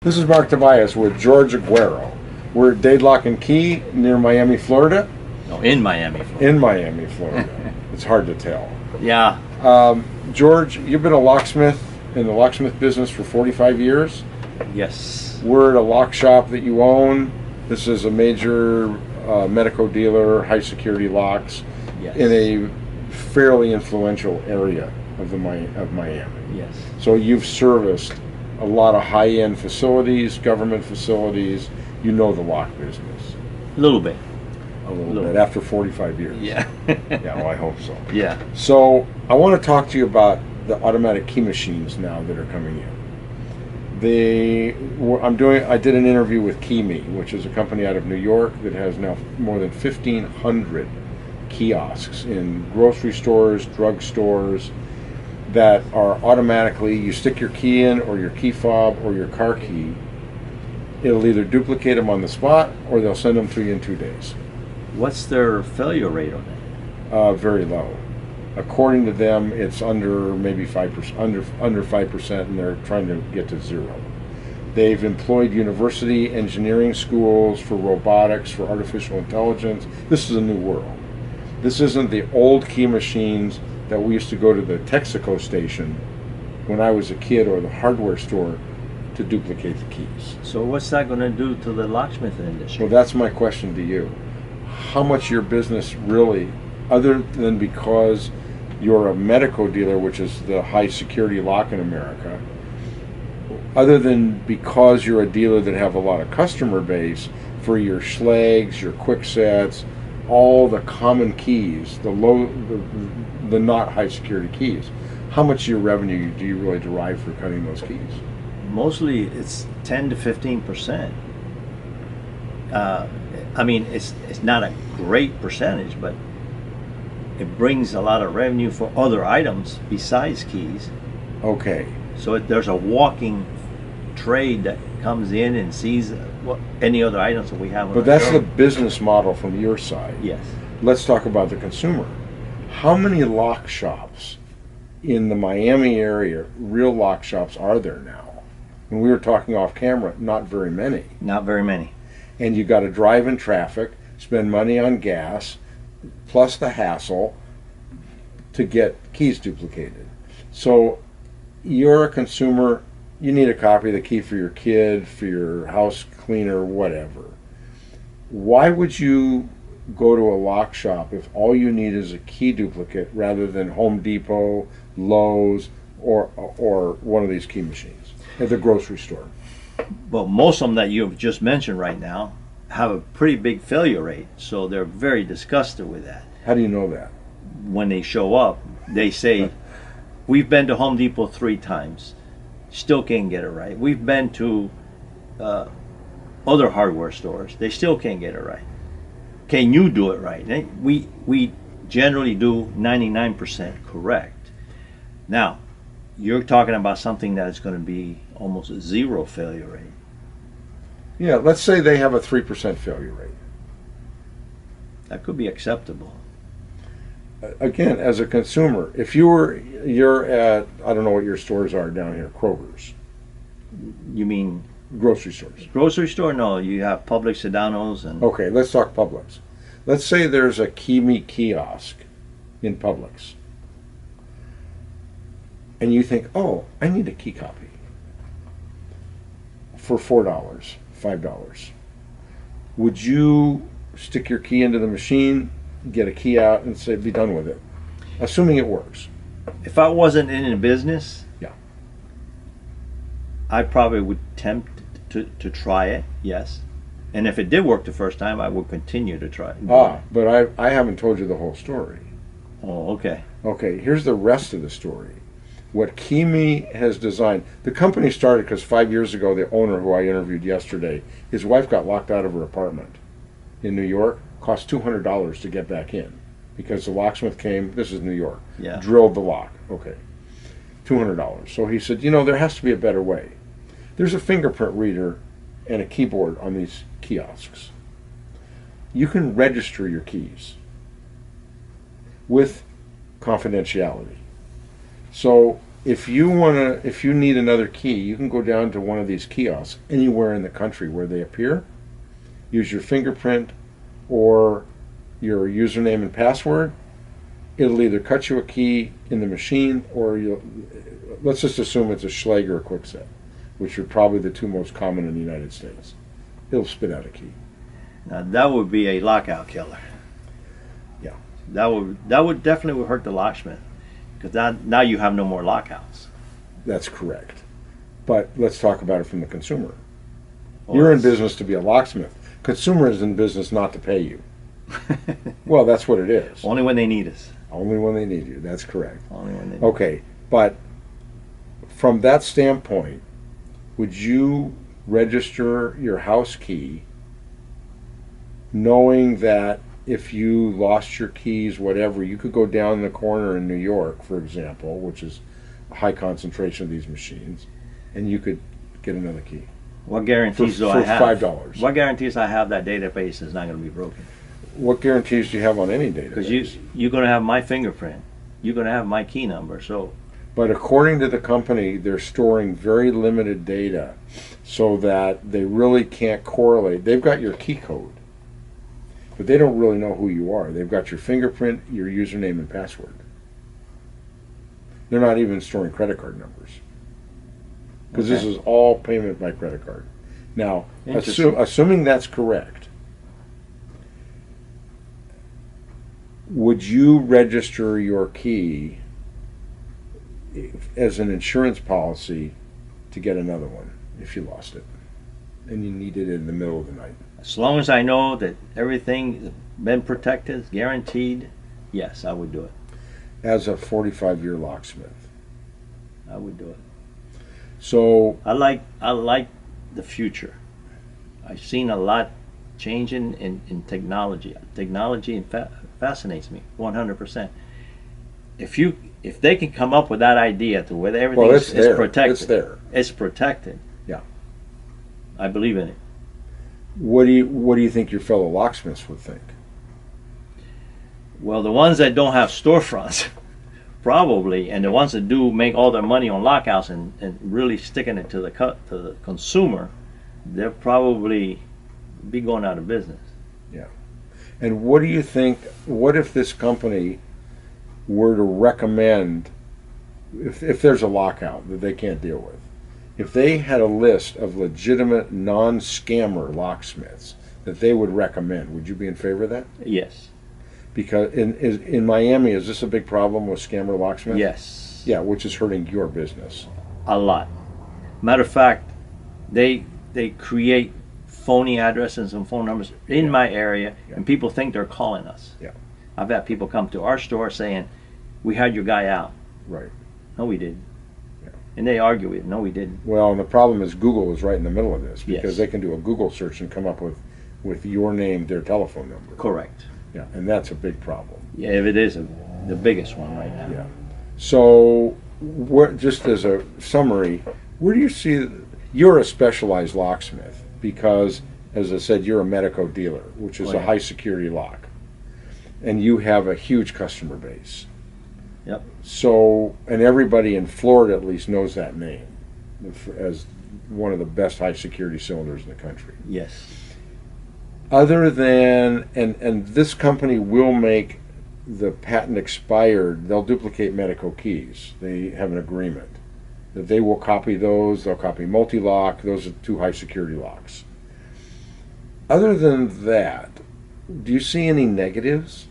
This is Marc Tobias with George Aguero. We're at Dade Lock and Key near Miami, Florida. No, in Miami, Florida. In Miami, Florida. It's hard to tell. Yeah. George, you've been a locksmith in the locksmith business for 45 years. Yes. We're at a lock shop that you own. This is a major medical dealer, high security locks, Yes. in a fairly influential area of Miami. Yes. So you've serviced a lot of high-end facilities, government facilities. You know the lock business. A little bit. A little bit after 45 years. Yeah. Yeah, well, I hope so. Yeah. So I want to talk to you about the automatic key machines now that are coming in. I did an interview with KeyMe, which is a company out of New York that has now more than 1,500 kiosks in grocery stores, drug stores, that are automatically, you stick your key in or your key fob or your car key, it'll either duplicate them on the spot or they'll send them to you in 2 days. What's their failure rate on it? Very low. According to them, it's under maybe 5%, under 5%, and they're trying to get to 0. They've employed university engineering schools for robotics, for artificial intelligence. This is a new world. This isn't the old key machines that we used to go to the Texaco station when I was a kid, or the hardware store, to duplicate the keys. So what's that going to do to the locksmith industry? Well, that's my question to you. How much your business really, other than because you're a medical dealer, which is the high security lock in America, other than because you're a dealer that have a lot of customer base for your Schlags, your Quicksets, all the common keys, the not high security keys, how much of your revenue do you really derive for cutting those keys? Mostly it's 10 to 15%. I mean, it's not a great percentage, but it brings a lot of revenue for other items besides keys. Okay. So there's a walking trade that comes in and sees any other items that we have on But our that's show. the business model from your side. Yes. Let's talk about the consumer. How many lock shops in the Miami area, real lock shops, are there now? And we were talking off camera, not very many. Not very many. And you got to drive in traffic, spend money on gas, plus the hassle to get keys duplicated. So you're a consumer, you need a copy of the key for your kid, for your house cleaner, whatever. Why would you go to a lock shop if all you need is a key duplicate rather than Home Depot, Lowe's, or one of these key machines at the grocery store? Well, most of them that you've just mentioned right now have a pretty big failure rate, so they're very disgusted with that. How do you know that? When they show up, they say, we've been to Home Depot 3 times, still can't get it right. We've been to other hardware stores, they still can't get it right. Can you do it right? We generally do 99% correct. Now, you're talking about something that is going to be almost a 0 failure rate. Yeah, let's say they have a 3% failure rate. That could be acceptable. Again, as a consumer, if you're at, I don't know what your stores are down here, Kroger's. You mean grocery stores? Grocery store? No, you have Publix, Sedano's, and okay, let's talk Publix. Let's say there's a KeyMe kiosk in Publix, and you think, oh, I need a key copy for $4, $5. Would you stick your key into the machine, get a key out, and say, be done with it, assuming it works? If I wasn't in the business, yeah, I probably would tempt to try it, yes. And if it did work the first time, I would continue to try it. But I haven't told you the whole story. Oh, okay. Okay, here's the rest of the story. What KeyMe has designed, the company started because 5 years ago, the owner who I interviewed yesterday, his wife got locked out of her apartment in New York, cost $200 to get back in because the locksmith came, this is New York, yeah, drilled the lock. Okay, $200. So he said, you know, there has to be a better way. There's a fingerprint reader and a keyboard on these kiosks. You can register your keys with confidentiality. So if you need another key, you can go down to one of these kiosks anywhere in the country where they appear. Use your fingerprint or your username and password. It'll either cut you a key in the machine, or let's just assume it's a Schlage or a Kwikset, which are probably the two most common in the United States. It'll spit out a key. Now that would be a lockout killer. Yeah. That would definitely hurt the locksmith, because now you have no more lockouts. That's correct. But let's talk about it from the consumer. You're in business to be a locksmith. Consumer is in business not to pay you. Well, that's what it is. Only when they need us. Only when they need you. That's correct. Only when they need Okay, but from that standpoint, would you register your house key knowing that if you lost your keys, whatever, you could go down the corner in New York, for example, which is a high concentration of these machines, and you could get another key? What guarantees do for I have? $5. What guarantees I have that database is not going to be broken? What guarantees do you have on any database? Because you're going to have my fingerprint. You're going to have my key number. So, but according to the company, they're storing very limited data so that they really can't correlate. They've got your key code, but they don't really know who you are. They've got your fingerprint, your username, and password. They're not even storing credit card numbers, because this is all payment by credit card. Now, assuming that's correct, would you register your key as an insurance policy to get another one if you lost it and you needed it in the middle of the night? As long as I know that everything's been protected, guaranteed, yes, I would do it. As a 45-year locksmith, I would do it. So I like the future. I've seen a lot changing in technology. Technology fascinates me 100%. If they can come up with that idea to where everything is protected, it's protected. Yeah, I believe in it. What do you think your fellow locksmiths would think? Well, the ones that don't have storefronts, probably, and the ones that do make all their money on lockouts and really sticking it to the consumer, they'll probably be going out of business. Yeah. And what do you think, what if this company were to recommend, if there's a lockout that they can't deal with, if they had a list of legitimate non-scammer locksmiths that they would recommend, would you be in favor of that? Yes. Because in Miami, is this a big problem with scammer locksmiths? Yes. Yeah, which is hurting your business. A lot. Matter of fact, they create phony addresses and phone numbers in my area, and people think they're calling us. Yeah. I've had people come to our store saying, "We had your guy out." Right. No, we didn't. Yeah. And they argue with it. No, we didn't. Well, and the problem is Google is right in the middle of this, because Yes. they can do a Google search and come up with your name, their telephone number. Correct. Yeah, and that's a big problem. Yeah, if it is the biggest one right now. Yeah. So, just as a summary, where do you see, you're a specialized locksmith because, as I said, you're a Medico dealer, which is a high security lock, and you have a huge customer base. Yep. So, and everybody in Florida at least knows that name as one of the best high security cylinders in the country. Yes. Other than, and this company will make the patent expired, they'll duplicate Medico keys. They have an agreement that they will copy those, they'll copy multi-lock, those are two high security locks. Other than that, do you see any negatives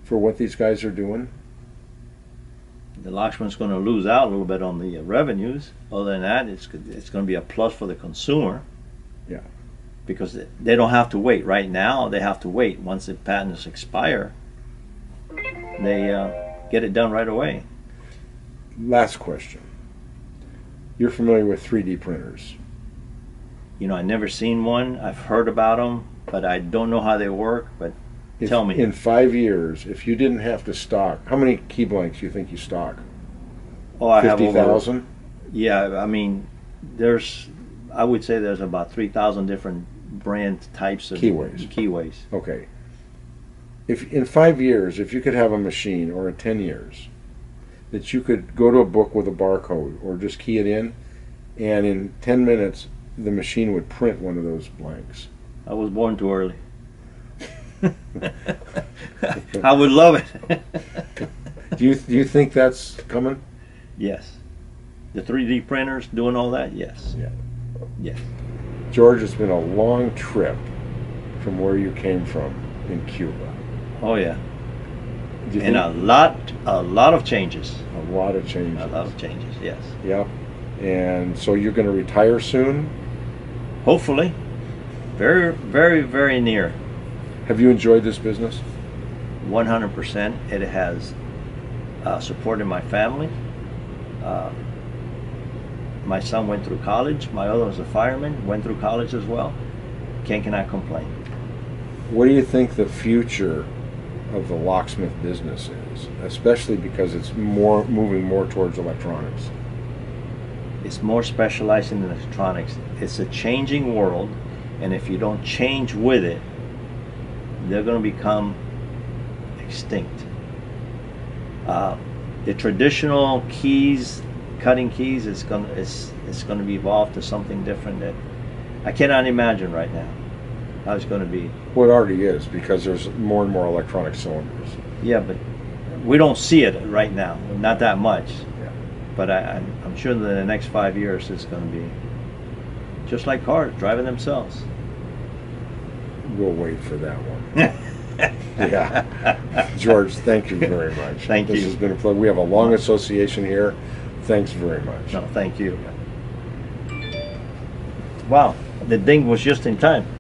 for what these guys are doing? The locksman's going to lose out a little bit on the revenues. Other than that, it's going to be a plus for the consumer. Yeah. Because they don't have to wait. Right now, they have to wait. Once the patents expire, they get it done right away. Last question. You're familiar with 3D printers? You know, I've never seen one. I've heard about them, but I don't know how they work. But tell me. In 5 years, if you didn't have to stock, how many key blanks do you think you stock? Oh, I have 50,000? Yeah, I mean, I would say there's about 3,000 different brand types of keyways. Okay. If in 5 years, if you could have a machine, or in 10 years, that you could go to a book with a barcode or just key it in, and in 10 minutes the machine would print one of those blanks. I was born too early. I would love it. Do you think that's coming? Yes. The 3D printers doing all that? Yes. Yeah. Yeah. George, it's been a long trip from where you came from in Cuba. Oh yeah. Do you And think- a lot of changes. a lot of changes. A lot of changes, yes. Yep. And so you're going to retire soon? Hopefully. Very, very, very near. Have you enjoyed this business? 100%. It has supported my family. My son went through college. My other was a fireman, went through college as well. Cannot complain. What do you think the future of the locksmith business is, especially because it's moving more towards electronics? It's more specialized in electronics. It's a changing world, and if you don't change with it, they're going to become extinct. The traditional keys, cutting keys, it's going to be evolved to something different that I cannot imagine right now how it's going to be. Well, it already is, because there's more and more electronic cylinders. Yeah, but we don't see it right now, not that much. Yeah. But I'm sure that in the next 5 years it's going to be just like cars driving themselves. We'll wait for that one. Yeah. George, thank you very much. Thank you. This has been a pleasure. We have a long association here. Thanks very much. No, thank you. Wow, the ding was just in time.